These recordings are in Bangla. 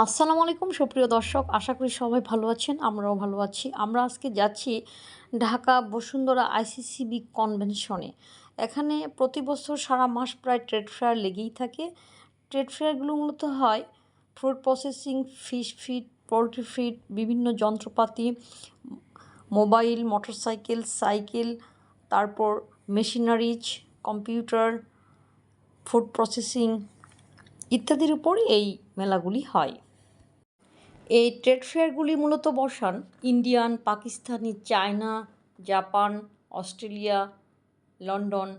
আসসালামু আলাইকুম সুপ্রিয় দর্শক, আশা করি সবাই ভালো আছেন। আমরাও ভালো আছি। আমরা আজকে যাচ্ছি ঢাকা বসুন্ধরা আইসিসিবি কনভেনশনে। এখানে প্রতি বছর সারা মাস প্রায় ট্রেড ফেয়ার লেগেই থাকে। ট্রেড ফেয়ারগুলো মূলত হয় food processing, fish feed, poultry feed, বিভিন্ন যন্ত্রপাতি, মোবাইল, মোটরসাইকেল, সাইকেল, তারপর মেশিনারিজ, কম্পিউটার, ফুড প্রসেসিং ইত্যাদির উপর এই মেলাগুলি হয়। এই ট্রেড ফেয়ারগুলি মূলত বসান Indian, Pakistani, China, Japan, Australia, London,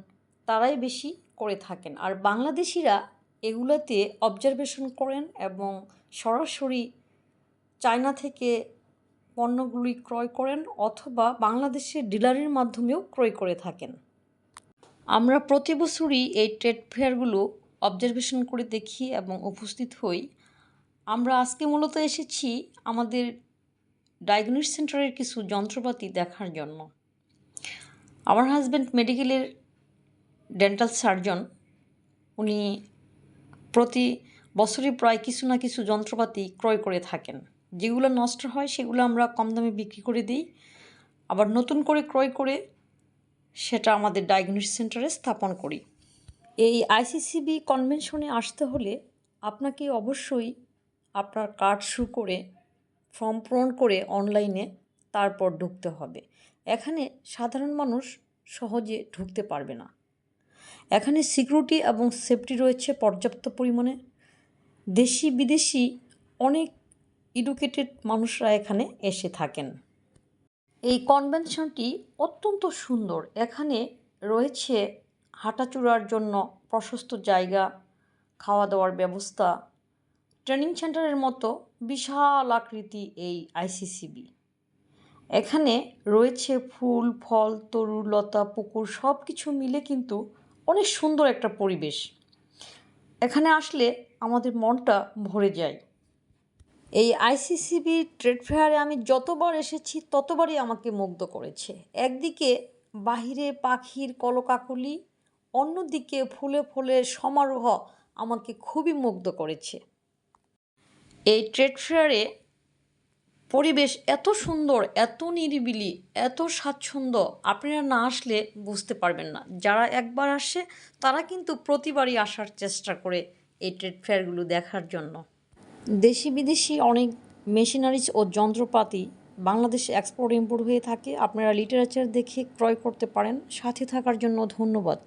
তারাই বেশি করে থাকেন। আর বাংলাদেশিরা এগুলোতে অবজারভেশন করেন এবং সরাসরি চায়না থেকে পণ্যগুলি ক্রয় করেন অথবা বাংলাদেশের ডিলারের মাধ্যমেও ক্রয় করে থাকেন। আমরা প্রতি বছরই এই ট্রেড ফেয়ারগুলো অবজারভেশন করে দেখি এবং উপস্থিত হই। আমরা আজকে মূলত এসেছি আমাদের ডায়াগনস্টিক সেন্টারের কিছু যন্ত্রপাতি দেখার জন্য। আমার হাজব্যান্ড মেডিকেলের ডেন্টাল সার্জন। উনি প্রতি বছরই প্রায় কিছু না কিছু যন্ত্রপাতি ক্রয় করে থাকেন। যেগুলো নষ্ট হয় সেগুলো আমরা কম দামে বিক্রি করে দিই, আবার নতুন করে ক্রয় করে সেটা আমাদের ডায়াগনস্টিক সেন্টারে স্থাপন করি। এই আইসিসিবি কনভেনশনে আসতে হলে আপনাকে অবশ্যই আপনার কার্ড শো করে ফর্ম পূরণ করে অনলাইনে তারপর ঢুকতে হবে। এখানে সাধারণ মানুষ সহজে ঢুকতে পারবে না। এখানে সিকিউরিটি এবং সেফটি রয়েছে পর্যাপ্ত পরিমাণে। দেশি বিদেশি অনেক এডুকেটেড মানুষরা এখানে এসে থাকেন। এই কনভেনশনটি অত্যন্ত সুন্দর। এখানে রয়েছে হাঁটাচলার জন্য প্রশস্ত জায়গা, খাওয়া দাওয়ার ব্যবস্থা, ট্রেনিং সেন্টারের মতো বিশাল আকৃতি এই আইসিসিবি। এখানে রয়েছে ফুল, ফল, তরু, লতা, পুকুর সব কিছু মিলে কিন্তু অনেক সুন্দর একটা পরিবেশ। এখানে আসলে আমাদের মনটা ভরে যায়। এই আইসিসিবি ট্রেড ফেয়ারে আমি যতবার এসেছি ততবারই আমাকে মুগ্ধ করেছে। একদিকে বাহিরে পাখির কলকাকলি, অন্যদিকে ফুলে ফুলের সমারোহ আমাকে খুবই মুগ্ধ করেছে। এই ট্রেড ফেয়ারে পরিবেশ এত সুন্দর, এত নিরিবিলি, এত স্বাচ্ছন্দ্য, আপনারা না আসলে বুঝতে পারবেন না। যারা একবার আসে তারা কিন্তু প্রতিবারই আসার চেষ্টা করে এই ট্রেড ফেয়ারগুলো দেখার জন্য। দেশি বিদেশি অনেক মেশিনারিজ ও যন্ত্রপাতি বাংলাদেশে এক্সপোর্ট ইম্পোর্ট হয়ে থাকে। আপনারা লিটারেচার দেখে ক্রয় করতে পারেন। সাথে থাকার জন্য ধন্যবাদ।